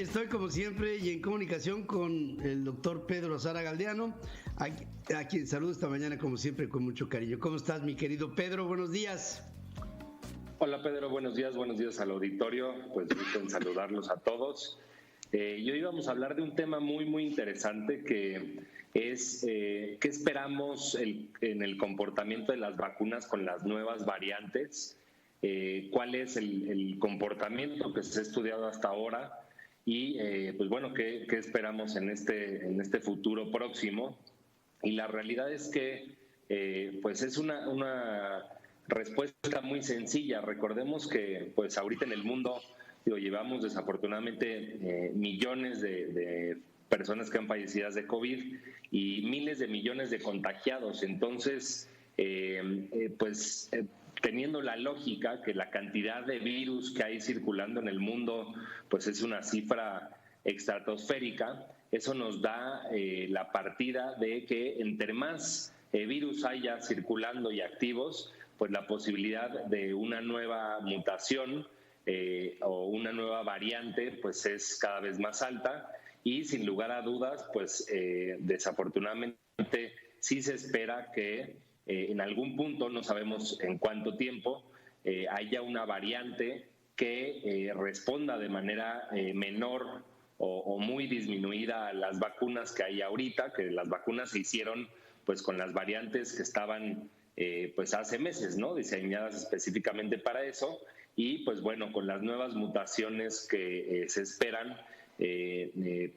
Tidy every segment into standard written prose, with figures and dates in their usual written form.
Estoy como siempre y en comunicación con el doctor Pedro Azara Galdeano, a quien saludo esta mañana como siempre con mucho cariño. ¿Cómo estás, mi querido Pedro? Buenos días. Hola Pedro, buenos días al auditorio, pues gusto en saludarlos a todos. Y hoy vamos a hablar de un tema muy interesante que es qué esperamos en el comportamiento de las vacunas con las nuevas variantes, cuál es el comportamiento que se ha estudiado hasta ahora y pues bueno, qué esperamos en este futuro próximo. Y la realidad es que pues es una respuesta muy sencilla. Recordemos que pues ahorita en el mundo llevamos desafortunadamente millones de personas que han fallecido de COVID y miles de millones de contagiados. Entonces, teniendo la lógica que la cantidad de virus que hay circulando en el mundo pues es una cifra estratosférica, eso nos da la partida de que entre más virus haya circulando y activos, pues la posibilidad de una nueva mutación o una nueva variante pues es cada vez más alta y sin lugar a dudas pues desafortunadamente sí se espera que en algún punto, no sabemos en cuánto tiempo, haya una variante que responda de manera menor o muy disminuida a las vacunas que hay ahorita, que las vacunas se hicieron pues con las variantes que estaban pues hace meses, ¿no? Diseñadas específicamente para eso y pues bueno, con las nuevas mutaciones que se esperan,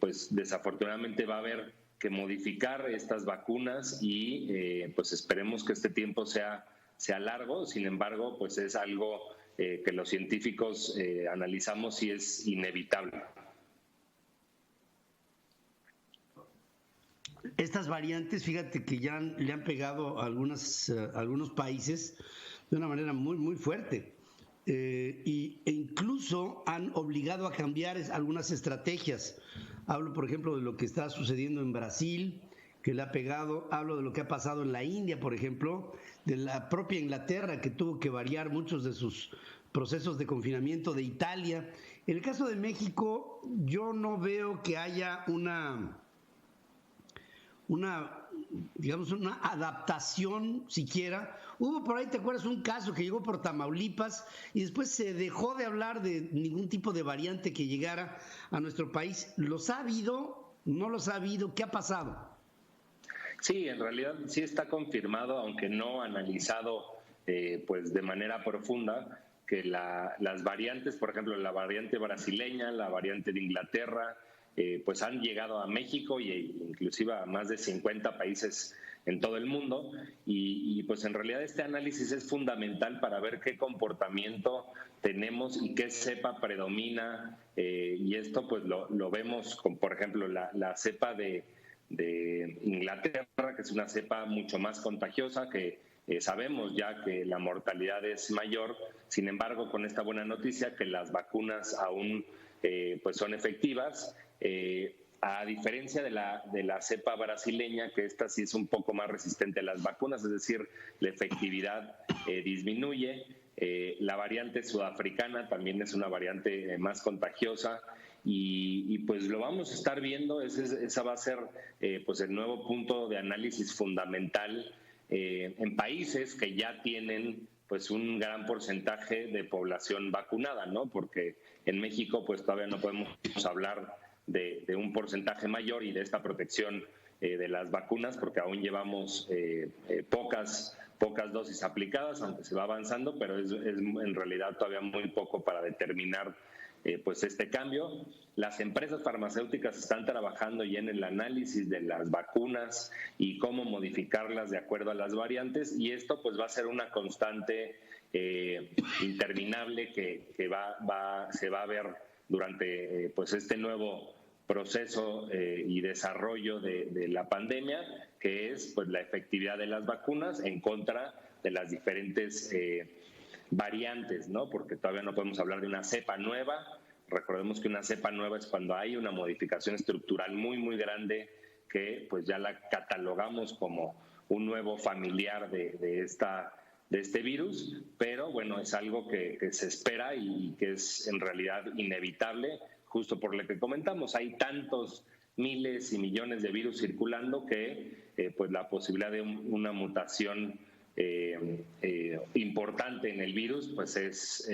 pues desafortunadamente va a haber que modificar estas vacunas y pues esperemos que este tiempo sea largo. Sin embargo, pues es algo que los científicos analizamos y es inevitable. Estas variantes, fíjate que ya le han pegado a algunos países de una manera muy fuerte e incluso han obligado a cambiar algunas estrategias. Hablo, por ejemplo, de lo que está sucediendo en Brasil, que le ha pegado. Hablo de lo que ha pasado en la India, por ejemplo, de la propia Inglaterra, que tuvo que variar muchos de sus procesos de confinamiento, de Italia. En el caso de México, yo no veo que haya una adaptación siquiera. Hubo por ahí, ¿te acuerdas? Un caso que llegó por Tamaulipas y después se dejó de hablar de ningún tipo de variante que llegara a nuestro país. ¿Los ha habido? ¿No los ha habido? ¿Qué ha pasado? Sí, en realidad sí está confirmado, aunque no analizado pues de manera profunda, que las variantes, por ejemplo, la variante brasileña, la variante de Inglaterra, pues han llegado a México e inclusive a más de 50 países en todo el mundo y pues en realidad este análisis es fundamental para ver qué comportamiento tenemos y qué cepa predomina y esto pues lo vemos con, por ejemplo, la cepa de Inglaterra, que es una cepa mucho más contagiosa, que sabemos ya que la mortalidad es mayor. Sin embargo, con esta buena noticia que las vacunas aún pues son efectivas, a diferencia de la cepa brasileña, que esta sí es un poco más resistente a las vacunas, es decir, la efectividad disminuye. La variante sudafricana también es una variante más contagiosa y pues lo vamos a estar viendo. Esa va a ser pues el nuevo punto de análisis fundamental en países que ya tienen pues un gran porcentaje de población vacunada, ¿no? Porque en México pues todavía no podemos hablar de un porcentaje mayor y de esta protección de las vacunas, porque aún llevamos pocas dosis aplicadas, aunque se va avanzando, pero es en realidad todavía muy poco para determinar pues este cambio. Las empresas farmacéuticas están trabajando ya en el análisis de las vacunas y cómo modificarlas de acuerdo a las variantes, y esto pues va a ser una constante interminable que se va a ver durante pues este nuevo proceso y desarrollo de la pandemia, que es pues la efectividad de las vacunas en contra de las diferentes variantes, ¿no? Porque todavía no podemos hablar de una cepa nueva. Recordemos que una cepa nueva es cuando hay una modificación estructural muy grande que pues ya la catalogamos como un nuevo familiar de este virus, pero bueno, es algo que se espera y que es en realidad inevitable justo por lo que comentamos, hay tantos miles y millones de virus circulando que pues la posibilidad de una mutación importante en el virus pues es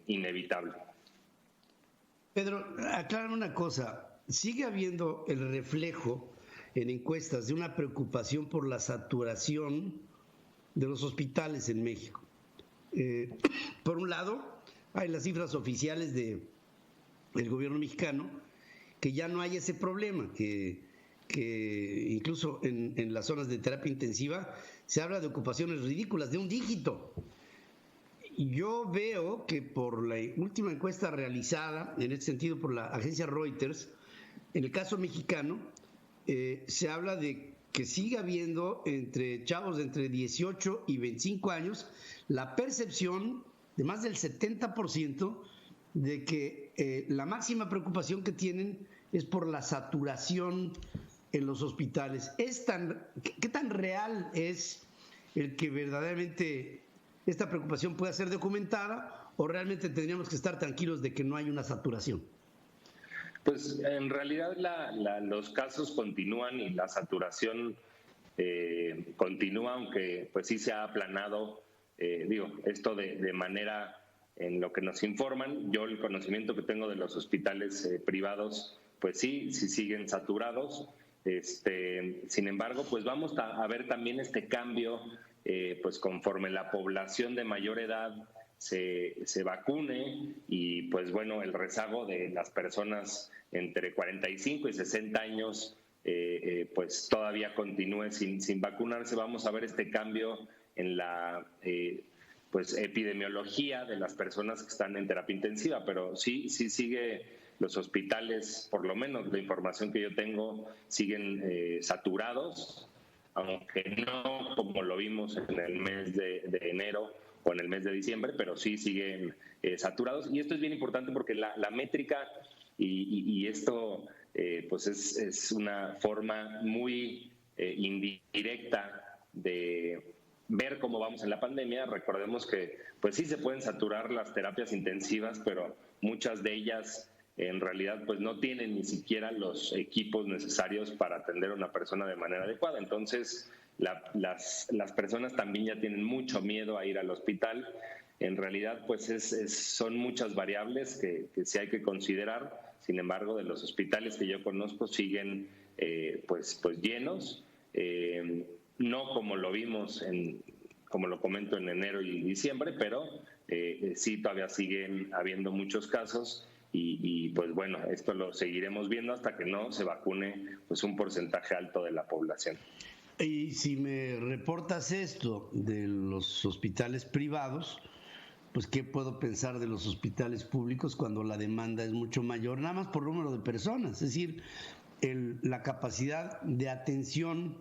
inevitable. Pedro, aclárame una cosa, ¿sigue habiendo el reflejo en encuestas de una preocupación por la saturación de los hospitales en México? Por un lado, hay las cifras oficiales del gobierno mexicano, que ya no hay ese problema, que incluso en las zonas de terapia intensiva se habla de ocupaciones ridículas, de un dígito. Yo veo que por la última encuesta realizada, en este sentido por la agencia Reuters, en el caso mexicano, se habla de que sigue habiendo entre chavos de entre 18 y 25 años la percepción de más del 70% de que la máxima preocupación que tienen es por la saturación en los hospitales. ¿Qué tan real es el que verdaderamente esta preocupación pueda ser documentada o realmente tendríamos que estar tranquilos de que no hay una saturación? Pues en realidad los casos continúan y la saturación continúa, aunque pues sí se ha aplanado, esto de manera en lo que nos informan. Yo el conocimiento que tengo de los hospitales privados, pues sí siguen saturados. Sin embargo, pues vamos a ver también este cambio, pues conforme la población de mayor edad se vacune y pues bueno, el rezago de las personas entre 45 y 60 años pues todavía continúe sin vacunarse. Vamos a ver este cambio en la pues epidemiología de las personas que están en terapia intensiva, pero sí sigue los hospitales, por lo menos la información que yo tengo, siguen saturados, aunque no como lo vimos en el mes de enero o en el mes de diciembre, pero sí siguen saturados. Y esto es bien importante porque la métrica y esto pues es una forma muy indirecta de ver cómo vamos en la pandemia. Recordemos que pues sí se pueden saturar las terapias intensivas, pero muchas de ellas en realidad pues no tienen ni siquiera los equipos necesarios para atender a una persona de manera adecuada. Entonces las personas también ya tienen mucho miedo a ir al hospital. En realidad pues son muchas variables que sí hay que considerar. Sin embargo, de los hospitales que yo conozco siguen pues llenos, no como lo vimos como lo comento, en enero y diciembre, pero sí todavía siguen habiendo muchos casos. Y pues bueno, esto lo seguiremos viendo hasta que no se vacune pues un porcentaje alto de la población. Y si me reportas esto de los hospitales privados, pues ¿qué puedo pensar de los hospitales públicos cuando la demanda es mucho mayor, nada más por número de personas? Es decir, la capacidad de atención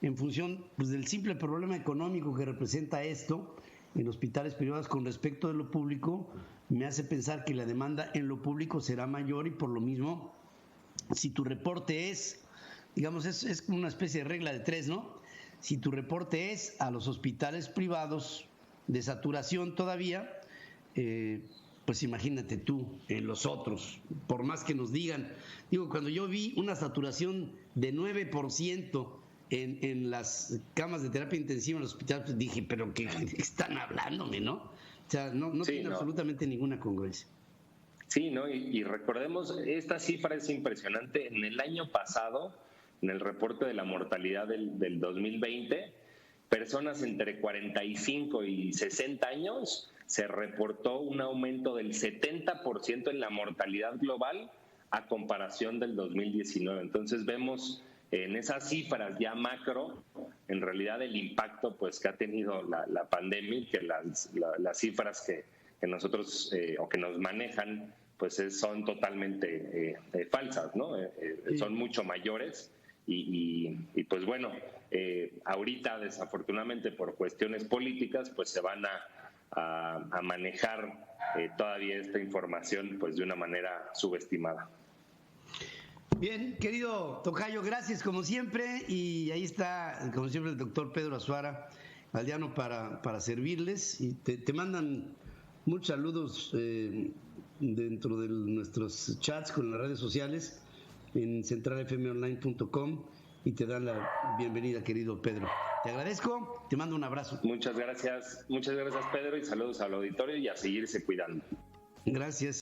en función pues, del simple problema económico que representa esto en hospitales privados con respecto de lo público, me hace pensar que la demanda en lo público será mayor y por lo mismo, si tu reporte es, digamos, es como una especie de regla de tres, ¿no? Si tu reporte es a los hospitales privados de saturación todavía, pues imagínate tú en los otros, por más que nos digan. Digo, cuando yo vi una saturación de 9% en las camas de terapia intensiva en los hospitales, pues dije, pero ¿qué están hablándome, no? O sea, no tiene absolutamente ninguna congruencia. Sí, ¿no? Y recordemos, esta cifra es impresionante. En el año pasado, en el reporte de la mortalidad del 2020, personas entre 45 y 60 años, se reportó un aumento del 70% en la mortalidad global a comparación del 2019. Entonces vemos en esas cifras ya macro, en realidad el impacto pues que ha tenido la pandemia, que las cifras que nosotros o que nos manejan pues son totalmente falsas, ¿no? Son mucho mayores y pues bueno, ahorita desafortunadamente por cuestiones políticas pues se van a manejar todavía esta información pues de una manera subestimada. Bien, querido tocayo, gracias como siempre, y ahí está, como siempre, el doctor Pedro Azuara Galdeano para servirles, y te mandan muchos saludos dentro de nuestros chats con las redes sociales en centralfmonline.com y te dan la bienvenida, querido Pedro. Te agradezco, te mando un abrazo. Muchas gracias Pedro, y saludos al auditorio y a seguirse cuidando. Gracias.